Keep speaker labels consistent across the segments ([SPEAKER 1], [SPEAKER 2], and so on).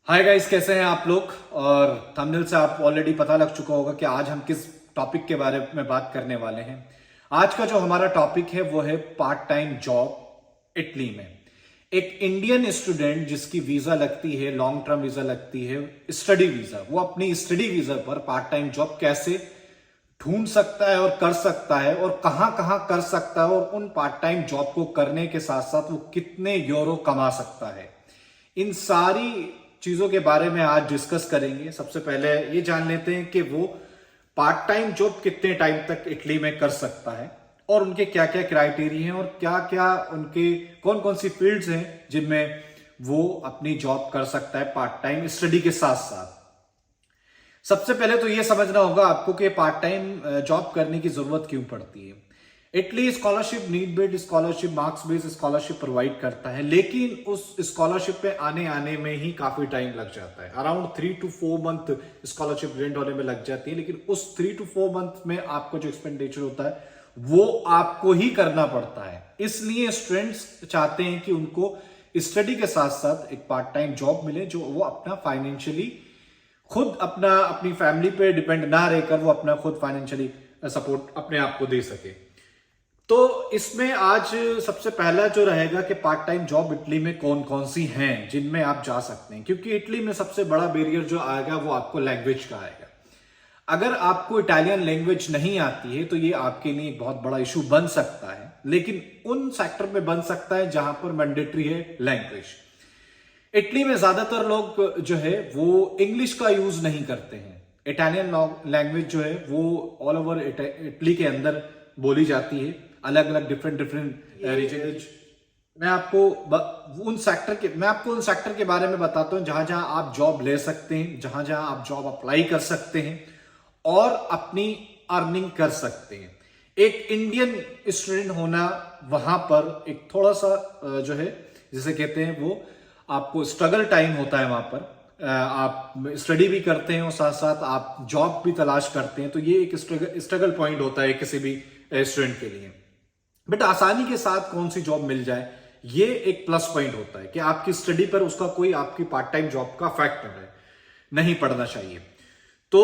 [SPEAKER 1] Hi guys, कैसे हैं आप लोग। और थंबनेल से आप ऑलरेडी पता लग चुका होगा कि आज हम किस टॉपिक के बारे में बात करने वाले हैं। आज का जो हमारा टॉपिक है वो है पार्ट टाइम जॉब इटली में। एक इंडियन स्टूडेंट जिसकी वीजा लगती है, लॉन्ग टर्म वीजा लगती है, स्टडी वीजा, वो अपनी स्टडी वीजा पर पार्ट टाइम जॉब कैसे ढूंढ सकता है और कर सकता है, और कहां कहां कर सकता है, और उन पार्ट टाइम जॉब को करने के साथ साथ वो कितने यूरो कमा सकता है। इन सारी चीजों के बारे में आज डिस्कस करेंगे। सबसे पहले ये जान लेते हैं कि वो पार्ट टाइम जॉब कितने टाइम तक इटली में कर सकता है, और उनके क्या क्या क्राइटेरिया हैं, और क्या क्या उनके कौन कौन सी फील्ड्स हैं जिनमें वो अपनी जॉब कर सकता है पार्ट टाइम स्टडी के साथ साथ। सबसे पहले तो ये समझना होगा आपको कि पार्ट टाइम जॉब करने की जरूरत क्यों पड़ती है। Italy scholarship, need based scholarship, marks based scholarship provide करता है, लेकिन उस स्कॉलरशिप पे आने में ही काफी टाइम लग जाता है। Around 3 to 4 month scholarship grant होने में लग जाती है, लेकिन उस 3 to 4 मंथ में आपको जो एक्सपेंडिचर होता है वो आपको ही करना पड़ता है। इसलिए स्टूडेंट्स चाहते हैं कि उनको स्टडी के साथ साथ एक पार्ट टाइम जॉब मिले, जो वो अपना फाइनेंशियली खुद अपनी फैमिली पे डिपेंड ना रहकर वो अपना खुद फाइनेंशियली सपोर्ट अपने आप को दे सके। तो इसमें आज सबसे पहला जो रहेगा कि पार्ट टाइम जॉब इटली में कौन कौन सी हैं जिनमें आप जा सकते हैं, क्योंकि इटली में सबसे बड़ा बैरियर जो आएगा वो आपको लैंग्वेज का आएगा। अगर आपको इटालियन लैंग्वेज नहीं आती है तो ये आपके लिए एक बहुत बड़ा इशू बन सकता है, लेकिन उन सेक्टर में बन सकता है जहां पर मैंडेटरी है लैंग्वेज। इटली में ज्यादातर लोग जो है वो इंग्लिश का यूज नहीं करते हैं। इटालियन लैंग्वेज जो है वो ऑल ओवर इटली के अंदर बोली जाती है, अलग अलग डिफरेंट रीजन। मैं आपको उन सेक्टर के बारे में बताता हूं जहां जहां आप जॉब ले सकते हैं, जहां जहां आप जॉब अप्लाई कर सकते हैं और अपनी अर्निंग कर सकते हैं। एक इंडियन स्टूडेंट होना वहां पर एक थोड़ा सा जो है जिसे कहते हैं वो आपको स्ट्रगल टाइम होता है। वहां पर आप स्टडी भी करते हैं और साथ साथ आप जॉब भी तलाश करते हैं, तो ये एक स्ट्रगल पॉइंट होता है किसी भी स्टूडेंट के लिए। बट आसानी के साथ कौन सी जॉब मिल जाए, ये एक प्लस पॉइंट होता है कि आपकी स्टडी पर उसका कोई आपकी पार्ट टाइम जॉब का फैक्टर नहीं पड़ना चाहिए। तो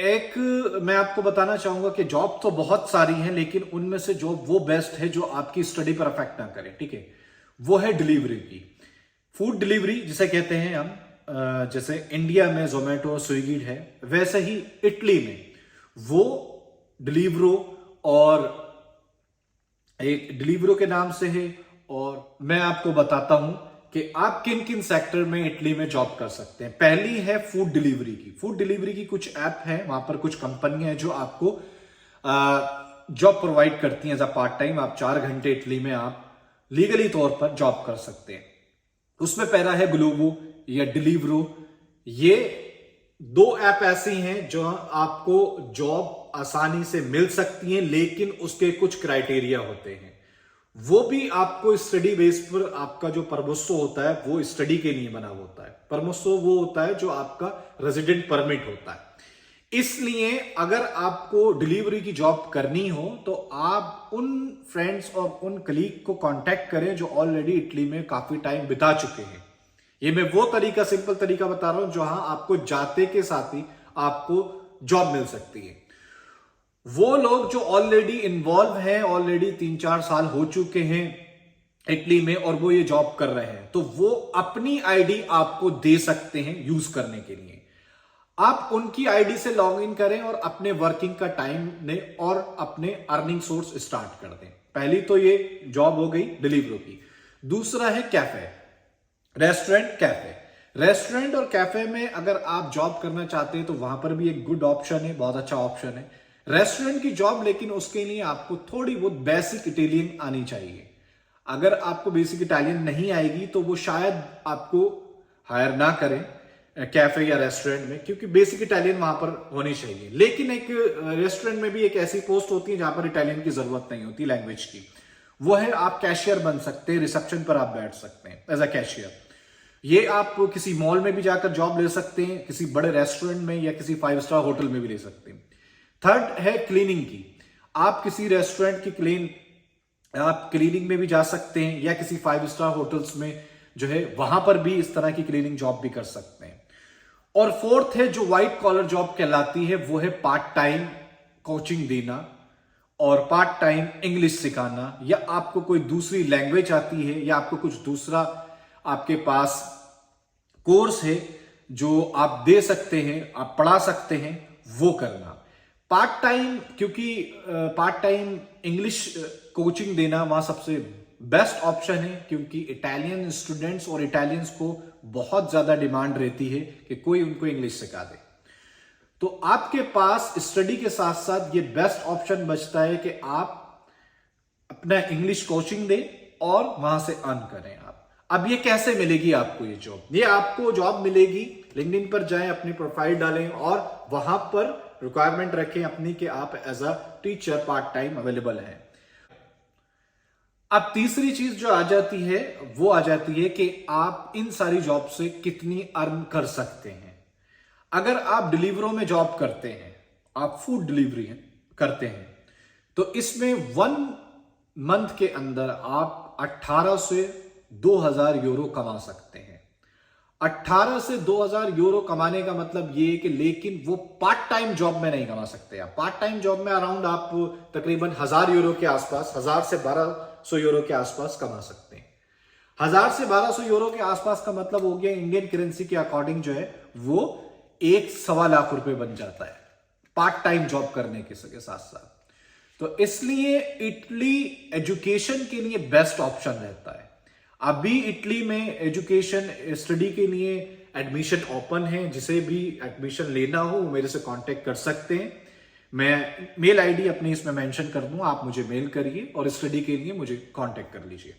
[SPEAKER 1] एक मैं आपको बताना चाहूंगा कि जॉब तो बहुत सारी हैं, लेकिन उनमें से जॉब वो बेस्ट है जो आपकी स्टडी पर अफेक्ट ना करे, ठीक है, वो है डिलीवरी की। फूड डिलीवरी जिसे कहते हैं हम, जैसे इंडिया में जोमेटो स्विगी है, वैसे ही इटली में वो डिलीवरो और एक डिलीवरो के नाम से है। और मैं आपको बताता हूं कि आप किन किन सेक्टर में इटली में जॉब कर सकते हैं। पहली है फूड डिलीवरी की। फूड डिलीवरी की कुछ ऐप है, वहां पर कुछ कंपनियां हैं जो आपको जॉब प्रोवाइड करती हैं एज अ पार्ट टाइम। आप 4 घंटे इटली में आप लीगली तौर पर जॉब कर सकते हैं। उसमें पहला है ग्लोबो या डिलीवरो। ये 2 ऐप ऐसी हैं जो आपको जॉब आसानी से मिल सकती हैं, लेकिन उसके कुछ क्राइटेरिया होते हैं। वो भी आपको स्टडी बेस पर, आपका जो परमोसो होता है वो स्टडी के लिए बना होता है। परमोसो वो होता है जो आपका रेजिडेंट परमिट होता है। इसलिए अगर आपको डिलीवरी की जॉब करनी हो तो आप उन फ्रेंड्स और उन कलीग को कांटेक्ट करें जो ऑलरेडी इटली में काफी टाइम बिता चुके हैं। ये मैं वो तरीका, सिंपल तरीका बता रहा हूं जहां आपको जाते के साथ ही आपको जॉब मिल सकती है। वो लोग जो ऑलरेडी इन्वॉल्व हैं, ऑलरेडी 3-4 साल हो चुके हैं इटली में और वो ये जॉब कर रहे हैं, तो वो अपनी आईडी आपको दे सकते हैं यूज करने के लिए। आप उनकी आईडी से लॉग इन करें और अपने वर्किंग का टाइम दें और अपने अर्निंग सोर्स स्टार्ट कर दें। पहली तो ये जॉब हो गई डिलीवरी की। दूसरा है कैफे, रेस्टोरेंट, कैफे। रेस्टोरेंट और कैफे में अगर आप जॉब करना चाहते हैं तो वहां पर भी एक गुड ऑप्शन है, बहुत अच्छा ऑप्शन है रेस्टोरेंट की जॉब। लेकिन उसके लिए आपको थोड़ी बहुत बेसिक इटालियन आनी चाहिए। अगर आपको बेसिक इटालियन नहीं आएगी तो वो शायद आपको हायर ना करें कैफे या रेस्टोरेंट में, क्योंकि बेसिक इटालियन वहां पर होनी चाहिए। लेकिन एक रेस्टोरेंट में भी एक ऐसी पोस्ट होती है जहां पर इटालियन की जरूरत नहीं होती लैंग्वेज की, वो है आप कैशियर बन सकते हैं, रिसेप्शन पर आप बैठ सकते हैं एज अ कैशियर। ये आप किसी मॉल में भी जाकर जॉब ले सकते हैं, किसी बड़े रेस्टोरेंट में या किसी 5 स्टार होटल में भी ले सकते हैं। थर्ड है क्लीनिंग की। आप किसी रेस्टोरेंट की आप क्लीनिंग में भी जा सकते हैं या किसी 5 स्टार होटल्स में जो है वहां पर भी इस तरह की क्लीनिंग जॉब भी कर सकते हैं। और फोर्थ है जो व्हाइट कॉलर जॉब कहलाती है, वो है पार्ट टाइम कोचिंग देना और पार्ट टाइम इंग्लिश सिखाना, या आपको कोई दूसरी लैंग्वेज आती है या आपको कुछ दूसरा आपके पास कोर्स है जो आप दे सकते हैं, आप पढ़ा सकते हैं, वो करना। पार्ट टाइम, क्योंकि पार्ट टाइम इंग्लिश कोचिंग देना वहां सबसे बेस्ट ऑप्शन है, क्योंकि इटालियन स्टूडेंट्स और इटालियंस को बहुत ज्यादा डिमांड रहती है कि कोई उनको इंग्लिश सिखा दे। तो आपके पास स्टडी के साथ साथ ये बेस्ट ऑप्शन बचता है कि आप अपना इंग्लिश कोचिंग दें और वहां से अर्न करें आप। अब ये कैसे मिलेगी आपको ये जॉब? ये आपको जॉब मिलेगी, लिंक्डइन पर जाएं, अपनी प्रोफाइल डालें और वहां पर रिक्वायरमेंट रखें अपनी कि आप as a teacher part time available हैं। अब तीसरी चीज जो आ जाती है वो आ जाती है कि आप इन सारी जॉब से कितनी अर्न कर सकते हैं। अगर आप डिलीवरों में जॉब करते हैं, आप फूड डिलीवरी करते हैं, तो इसमें 1 मंथ के अंदर आप 18 से 2000 यूरो कमा सकते हैं। 18 से 2000 यूरो कमाने का मतलब ये है कि, लेकिन वो पार्ट टाइम जॉब में नहीं कमा सकते आप। पार्ट टाइम जॉब में अराउंड आप तकरीबन 1000 यूरो के आसपास, 1000 से 1200 यूरो के आसपास कमा सकते हैं। 1000 से 1200 यूरो के आसपास का मतलब हो गया इंडियन करेंसी के अकॉर्डिंग जो है वो 1.25 लाख रुपए बन जाता है पार्ट टाइम जॉब करने के साथ साथ। तो इसलिए इटली एजुकेशन के लिए बेस्ट ऑप्शन रहता है। अभी इटली में एजुकेशन स्टडी के लिए एडमिशन ओपन है, जिसे भी एडमिशन लेना हो वो मेरे से कांटेक्ट कर सकते हैं। मैं मेल आईडी अपनी इसमें मेंशन कर दूंगा, आप मुझे मेल करिए और स्टडी के लिए मुझे कांटेक्ट कर लीजिए।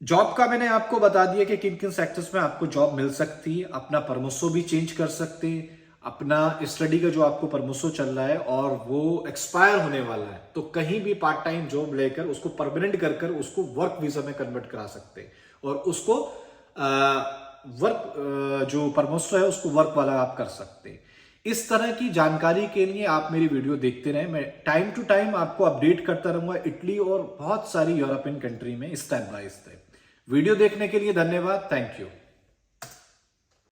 [SPEAKER 1] जॉब का मैंने आपको बता दिया कि किन किन सेक्टर्स में आपको जॉब मिल सकती है। अपना परमोसो भी चेंज कर सकते हैं, अपना स्टडी का जो आपको परमोसो चल रहा है और वो एक्सपायर होने वाला है, तो कहीं भी पार्ट टाइम जॉब लेकर उसको परमानेंट कर उसको वर्क वीजा में कन्वर्ट करा सकते हैं और उसको वर्क जो परमोसो है उसको वर्क वाला आप कर सकते हैं। इस तरह की जानकारी के लिए आप मेरी वीडियो देखते रहें। मैं टाइम टू टाइम आपको अपडेट करता रहूंगा इटली और बहुत सारी यूरोपियन कंट्री में स्टेप बाय स्टेप। वीडियो देखने के लिए धन्यवाद। Thank you.